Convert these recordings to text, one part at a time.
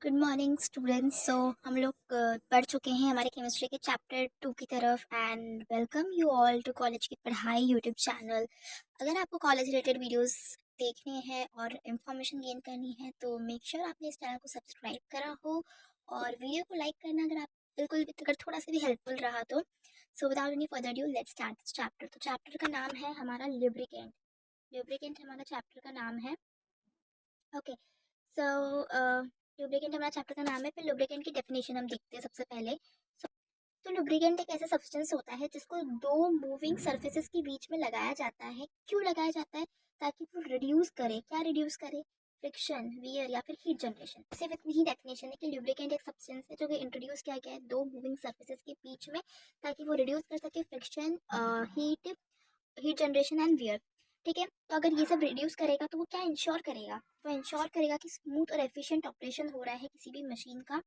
Good morning students. हम लोग पढ़ चुके हैं हमारे केमिस्ट्री के चैप्टर 2 की तरफ and welcome you all to college की पढ़ाई यूट्यूब चैनल। अगर आपको कॉलेज रिलेटेड वीडियोस देखने हैं और इन्फॉर्मेशन गेन करनी है तो मेक श्योर आपने इस चैनल को सब्सक्राइब करा हो और वीडियो को लाइक करना अगर आप बिल्कुल भी अगर थोड़ा सा भी हेल्पफुल रहा तो। So without any further due let's start this chapter. तो चैप्टर का नाम है हमारा लुब्रिकेंट। लुब्रिकेंट हमारा चैप्टर का नाम है। ओके, सो लुब्रिकेंट हमारा चैप्टर का नाम है। फिर लुब्रिकेंट की डेफिनेशन हम देखते हैं सबसे पहले। So, तो लुब्रिकेंट एक ऐसा सब्सटेंस होता है जिसको दो मूविंग सरफेसेस के बीच में लगाया जाता है। क्यों लगाया जाता है? ताकि वो रिड्यूस करे। क्या रिड्यूस करे? फ्रिक्शन, वियर या फिर हीट जनरेशन। सिर्फ इतनी ही डेफिनेशन है कि लुब्रिकेंट एक सब्सटेंस है जो कि इंट्रोड्यूस किया गया है दो मूविंग सरफेसेस के बीच में ताकि वो रिड्यूस कर सके friction, heat heat generation and wear. ठीक है, तो अगर ये सब रिड्यूस करेगा तो वो क्या इंश्योर करेगा? वो इंश्योर करेगा कि स्मूथ और एफिशिएंट ऑपरेशन हो रहा है किसी भी मशीन का।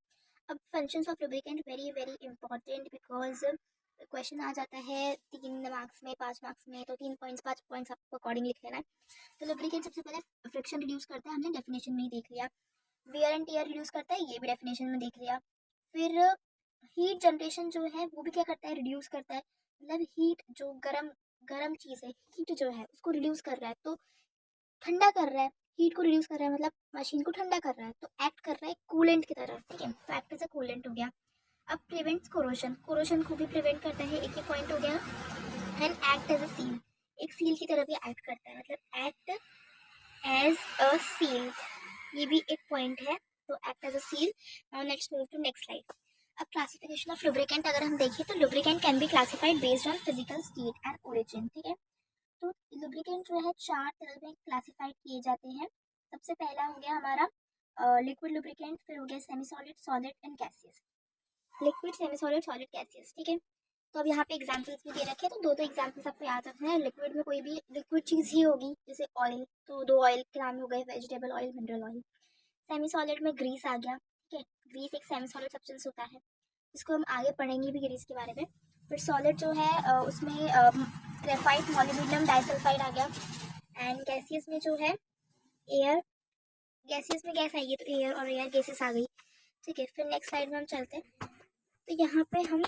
अब functions of lubricant very very important because question आ जाता है 3 मार्क्स में 5 मार्क्स में, तो 3 पॉइंट्स 5 पॉइंट्स आपको अकॉर्डिंग लिख लेना है। तो लुब्रिकेंट सबसे पहले फ्रिक्शन रिड्यूस करता है, हमने डेफिनेशन में ही देख लिया। वियर एंड टीयर रिड्यूस करता है, ये भी डेफिनेशन में देख लिया। फिर हीट जनरेशन जो है वो भी क्या करता है? रिड्यूस करता है। मतलब हीट जो गरम गरम चीज़ है, हीट जो है उसको रिड्यूस कर रहा है तो ठंडा कर रहा है। हीट को रिड्यूस कर रहा है मतलब मशीन को ठंडा कर रहा है, तो एक्ट कर रहा है कूलेंट की तरह। ठीक है, तो एक्ट एज अ कूलेंट हो गया। अब प्रिवेंट्स कोरोशन, कोरोशन को भी प्रिवेंट करता है, एक ही पॉइंट हो गया। And act as a seal, एक सील की तरह भी एक्ट करता है, मतलब एक्ट एज अ सील, ये भी एक पॉइंट है। तो act as a seal. Now let's move to next slide. अब क्लासिफिकेशन ऑफ लुब्रिकेंट अगर हम देखें तो lubricant can be classified based on physical state and origin. ठीक है, तो लुब्रिकेंट जो है 4 तरह में क्लासिफाइड किए जाते हैं। सबसे पहला हो गया हमारा लिक्विड लुब्रिकेंट, फिर हो गया semi solid, solid and gaseous. Liquid, semi solid, solid, gaseous. ठीक है, तो अब यहाँ पे एग्जांपल्स भी दे रखे हैं, तो दो एग्जांपल्स आपको याद रखना है। लिक्विड में कोई भी लिक्विड चीज़ ही होगी, जैसे ऑयल, तो दो ऑयल के नाम हो गए, vegetable oil, mineral oil. Semi solid में ग्रीस आ गया। ठीक है, ग्रीस एक सेमी सॉलिड सब्सटेंस होता है, इसको हम आगे पढ़ेंगे भी ग्रीस के बारे में। फिर सॉलिड जो है उसमें ग्रेफाइट, मोलिब्डेनम डाइसल्फाइड आ गया। एंड गैसियस में जो है एयर, गैसियस में गैस आएगी तो एयर, और एयर गैसेस आ गई। ठीक है, फिर नेक्स्ट स्लाइड में हम चलते हैं। तो यहाँ पे हम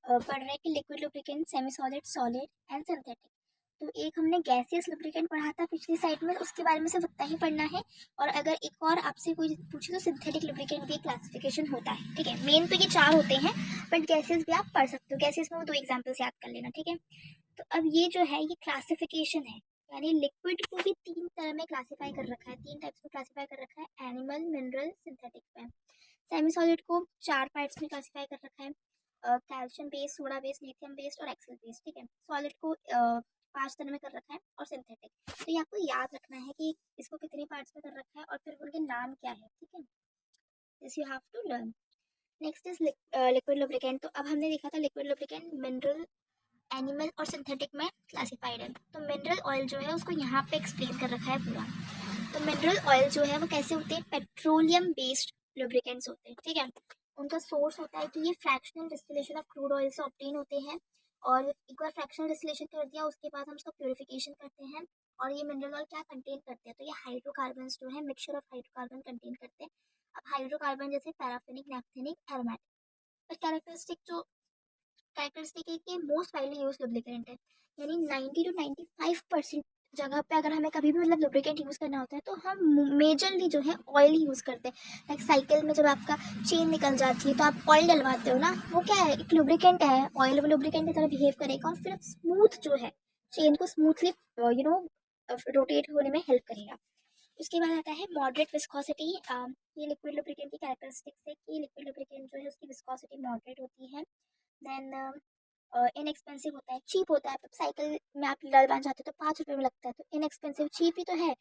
पढ़ रहे हैं कि liquid lubricant, semi solid, solid and synthetic. तो एक हमने गैसियस लुब्रिकेंट पढ़ा था पिछली साइड में, उसके बारे में सिर्फ उतना ही पढ़ना है। और अगर एक और आपसे कोई पूछे तो सिंथेटिक लुब्रिकेंट भी क्लासिफिकेशन होता है। ठीक है, मेन तो ये 4 होते हैं, बट गैसेस भी आप पढ़ सकते हो। गैसेस में वो 2 एग्जाम्पल्स याद कर लेना। ठीक है, तो अब ये जो है ये क्लासिफिकेशन है, यानी लिक्विड को भी 3 तरह में क्लासिफाई कर रखा है, 3 टाइप्स में क्लासिफाई कर रखा है, एनिमल, मिनरल, सिंथेटिक में। सेमी सॉलिड को 4 पार्ट्स में क्लासिफाई कर रखा है, calcium based, soda based, lithium based और एक्सेल बेस्ड। ठीक है, सॉलिड को 5 तरह में कर रखा है, और सिंथेटिक। तो ये आपको याद रखना है कि इसको कितने पार्ट्स में कर रखा है और फिर उनके नाम क्या है। ठीक है, this you have to learn. Next is liquid lubricant. तो अब हमने देखा था लिक्विड लुब्रिकेंट मिनरल, एनिमल और सिंथेटिक में क्लासिफाइड है। तो मिनरल ऑयल जो है उसको यहाँ पे एक्सप्लेन कर रखा है पूरा। तो मिनरल ऑयल जो है वो कैसे होते हैं? पेट्रोलियम बेस्ड लुब्रिकेंट्स होते हैं। ठीक है, उनका सोर्स होता है कि ये fractional distillation of crude oil से ऑब्टेन होते हैं, और एक बार फ्रैक्शनल डिस्टिलेशन कर दिया उसके बाद हम उसका प्योरिफिकेशन करते हैं। और ये मिनरल ऑयल क्या कंटेन करते हैं? तो ये हाइड्रोकार्बन जो है, मिक्सचर ऑफ हाइड्रोकार्बन कंटेन करते हैं। अब हाइड्रोकार्बन जैसे पैराफिनिक, नैप्थेनिक, एरोमेटिक। कैरेक्टरिस्टिक जो कैरेक्टरिस्टिक है कि मोस्ट वाइडली यूज लुब्रिकेंट है, यानी 90 to 95% जगह पे अगर हमें कभी भी मतलब लुब्रिकेंट यूज़ करना होता है तो हम मेजरली जो है ऑयल ही यूज़ करते हैं। लाइक साइकिल में जब आपका चेन निकल जाती है तो आप ऑयल डलवाते हो ना, वो क्या है? एक लुब्रिकेंट है। ऑयल वो लुब्रिकेंट की तरह बिहेव करेगा और फिर स्मूथ जो है चेन को स्मूथली रोटेट होने में हेल्प करेगा। उसके बाद आता है मॉडरेट विस्कोसिटी। ये लिक्विड लुब्रिकेंट की कैरेक्टरिस्टिक्स है कि लिक्विड लुब्रिकेंट जो है उसकी विस्कोसिटी मॉडरेट होती है। देन इनएक्सपेंसिव होता है, चीप होता है। साइकिल में आप डलवाना चाहते हो तो 5 रुपये में लगता है, तो इनएक्सपेंसिव, चीप ही तो है।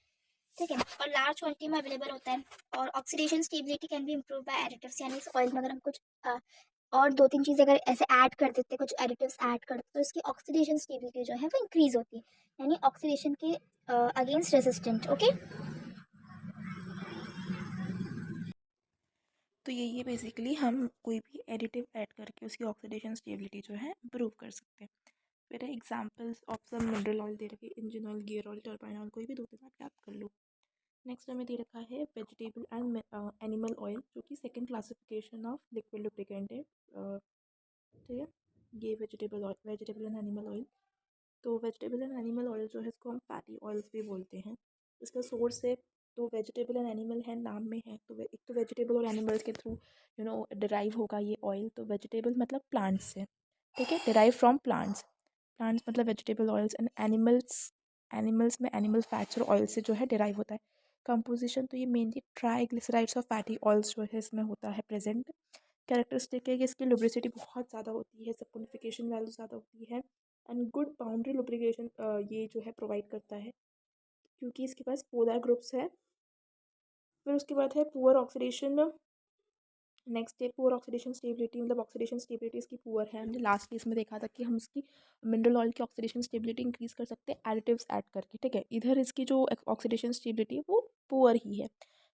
ठीक है, और लार्ज क्वांटिटी में अवेलेबल होता है। और oxidation stability can be improve bye additives, यानी इस ऑयल में अगर हम कुछ और 2-3 चीज़ें अगर ऐसे ऐड कर देते, कुछ एडिटिव्स ऐड कर देते, तो इसकी ऑक्सीडेशन स्टेबिलिटी जो है वो इंक्रीज होती है, यानी ऑक्सीडेशन के अगेंस्ट रेजिस्टेंट। ओके, तो यही है बेसिकली, हम कोई भी एडिटिव ऐड करके उसकी ऑक्सीडेशन स्टेबिलिटी जो है इम्प्रूव कर सकते हैं। फिर examples of some mineral oil दे रखे, engine oil, gear oil, turbine oil, कोई भी 2-3 ऐड आप कर लो। नेक्स्ट हमें दे रखा है वेजिटेबल एंड एनिमल ऑयल, जो कि second classification of liquid lubricant है। ठीक है, ये वेजिटेबल एंड एनिमल ऑयल। तो वेजिटेबल एंड एनिमल ऑयल जो है इसको हम फैटी ऑयल्स भी बोलते हैं। इसका सोर्स है, तो वेजिटेबल एंड एनिमल है, नाम में है, तो एक तो वेजिटेबल और एनिमल्स के थ्रू डिराइव होगा ये ऑयल। तो वेजिटेबल मतलब प्लांट्स से, ठीक है, डिराइव फ्रॉम प्लांट्स। प्लांट्स मतलब vegetable oils, and animals, animals में एनिमल फैट्स और ऑयल से जो है डिराइव होता है। कंपोजिशन तो ये मेनली ट्राइग्लिसराइड्स और फैटी ऑयल्स जो है इसमें होता है प्रेजेंट। कैरेक्टरिस्टिक है कि इसकी लुब्रिसिटी बहुत ज़्यादा होती है, सपोनिफिकेशन वैल्यू ज़्यादा होती है, एंड गुड बाउंड्री लुब्रिकेशन ये जो है प्रोवाइड करता है, क्योंकि इसके पास पोलर ग्रुप्स है। फिर उसके बाद है पुअर ऑक्सीडेशन। नेक्स्ट है पुअर ऑक्सीडेशन स्टेबिलिटी, मतलब ऑक्सीडेशन स्टेबिलिटी इसकी पुअर है। हमने लास्ट केस में देखा था कि हम इसकी मिनरल ऑयल की ऑक्सीडेशन स्टेबिलिटी इंक्रीज कर सकते हैं एडिटिव्स ऐड करके, ठीक है। इधर इसकी जो ऑक्सीडेशन स्टेबिलिटी है वो पुअर ही है।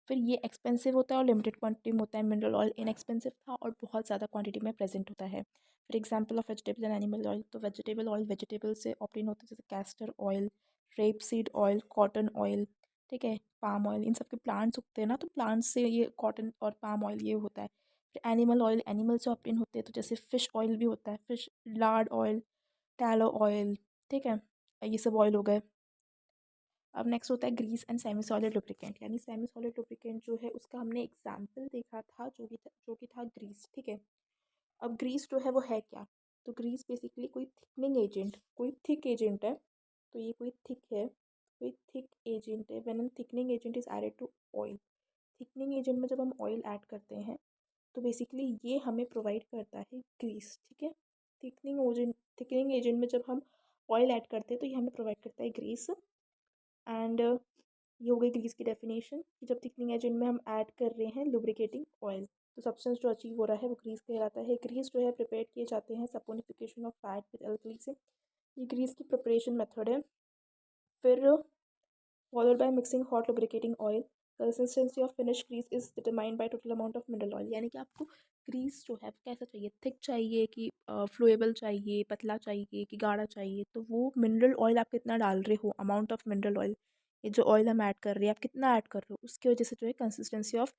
फिर ये एक्सपेंसिव होता है और लिमिटेड क्वांटिटी में होता है। मिनरल ऑयल इनएक्सपेंसिव था और बहुत ज़्यादा क्वांटिटी में प्रेजेंट होता है। फिर example of vegetable and animal oil, तो वेजिटेबल ऑयल वेजिटेबल से ऑप्टेन होता है, जैसे castor oil, rape seed oil, cotton oil, ठीक है, पाम ऑयल। इन सब के प्लांट्स उगते हैं ना, तो प्लांट्स से ये कॉटन और पाम ऑयल ये होता है। फिर एनिमल ऑयल एनिमल से ऑप्टेन होते हैं, तो जैसे फ़िश ऑयल भी होता है, fish Lord oil, tallow oil, ठीक है, ये सब ऑयल हो गए। अब नेक्स्ट होता है grease and semi solid lubricant, यानी सेमी सॉलिड लुब्रिकेंट जो है उसका हमने एग्जाम्पल देखा था, जो कि था ग्रीस, ठीक है। अब ग्रीस जो है वो है क्या, तो ग्रीस बेसिकली कोई थिकनिंग एजेंट, कोई थिक एजेंट है। तो ये कोई थिक है, कोई थिक एजेंट है। When an thickening agent is added to oil, thickening agent में जब हम ऑयल ऐड करते हैं तो बेसिकली ये हमें प्रोवाइड करता है ग्रीस, ठीक है। थिकनिंग एजेंट में जब हम ऑयल ऐड करते हैं तो ये हमें प्रोवाइड करता है ग्रीस। एंड ये हो गई ग्रीस की डेफिनेशन, कि जब थिकनिंग एजेंट में हम ऐड कर रहे हैं लुब्रिकेटिंग ऑयल, तो सब्सटेंस जो अचीव हो रहा है वो ग्रीस कहलाता है। ग्रीस जो है प्रिपेयर किए जाते हैं saponification of fat with alkali से, ये ग्रीस की प्रिपरेशन मेथड है। फिर followed by mixing hot lubricating oil. Consistency of finished grease is determined by total amount of mineral oil, यानी कि आपको ग्रीस जो है वो कैसा चाहिए, थिक चाहिए कि फ्लोएबल चाहिए, पतला चाहिए कि गाढ़ा चाहिए। तो वो मिनरल ऑयल आप कितना डाल रहे हो, अमाउंट ऑफ मिनरल ऑयल, ये जो ऑयल हम ऐड कर रहे हैं आप कितना ऐड कर रहे हो, उसकी वजह से जो है कंसिस्टेंसी ऑफ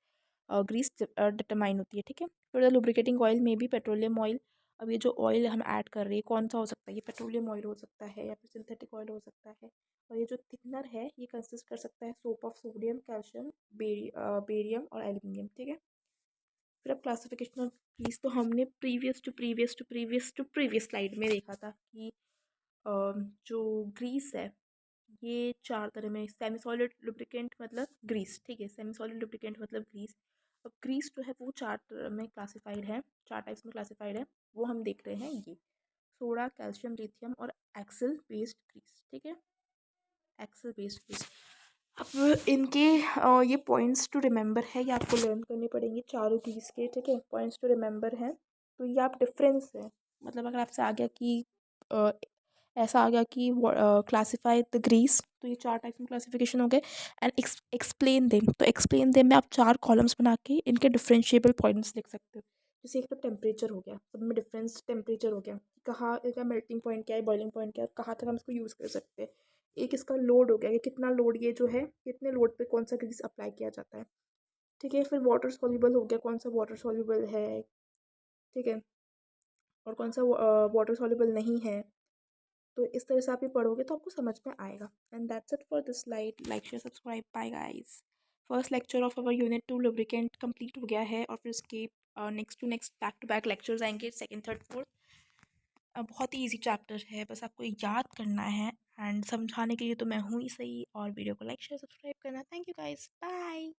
ग्रीस डिटरमाइन होती है, ठीक है। फिर द लुब्रिकेटिंग ऑयल में भी पेट्रोलियम ऑयल। अब ये जो ऑयल हम ऐड कर रहे हैं कौन सा हो सकता है, ये पेट्रोलियम ऑयल हो सकता है या फिर सिंथेटिक ऑयल हो सकता है। और ये जो थिकनर है ये कंसिस्ट कर सकता है soap of sodium, calcium, barium और एल्यूमिनियम, ठीक है। फिर अब क्लासिफिकेशन ऑफ ग्रीस, तो हमने प्रीवियस स्लाइड में देखा था कि जो ग्रीस है ये चार तरह में, सेमी सॉलिड लुब्रिकेंट मतलब ग्रीस, ठीक है, सेमी सॉलिड लुब्रिकेंट मतलब ग्रीस। अब ग्रीस जो है वो चार तरह में क्लासिफाइड है, चार टाइप्स में क्लासिफाइड है। वो हम देख रहे हैं, ये सोडा, कैल्शियम, लिथियम और एक्सल बेस्ड ग्रीस, ठीक है, एक्सल बेस्ड ग्रीस। अब इनके ये पॉइंट्स टू रिमेंबर है, ये आपको लर्न करने पड़ेंगे चारों ग्रीस के, ठीक है, पॉइंट्स टू रिमेंबर हैं। तो ये आप डिफरेंस है, मतलब अगर आपसे आ गया कि अ, ऐसा आ गया कि क्लासिफाई द ग्रीस, तो ये चार टाइप्स में क्लासिफिकेशन हो गए। एंड एक्सप्लेन देम, तो एक्सप्लेन देम में आप चार कॉलम्स बना के इनके डिफरेंशिएबल पॉइंट्स लिख सकते हो। जैसे एक तो टेम्परेचर हो गया, सब में डिफरेंस टेम्परेचर हो गया, कहाँ इसका मेल्टिंग पॉइंट क्या है, बॉइलिंग पॉइंट क्या है, कहाँ तक हम इसको यूज़ कर सकते हैं। एक इसका लोड हो गया कि कितना लोड, ये जो है कितने लोड पे कौन सा ग्रीस अप्लाई किया जाता है, ठीक है। फिर वाटर सॉल्युबल हो गया, कौन सा वाटर सॉल्युबल है, ठीक है, और कौन सा वाटर सॉल्युबल नहीं है। तो इस तरह से आप ये पढ़ोगे तो आपको समझ में आएगा। And that's it for this slide, like share subscribe, bye guys. First lecture of our unit 2 lubricant complete हो गया है, और फिर इसके next back to back lectures आएंगे, सेकंड थर्ड फोर्थ। बहुत ही ईजी चैप्टर है, बस आपको याद करना है, एंड समझाने के लिए तो मैं हूँ ही सही। और वीडियो को लाइक शेयर सब्सक्राइब करना। Thank you guys, bye.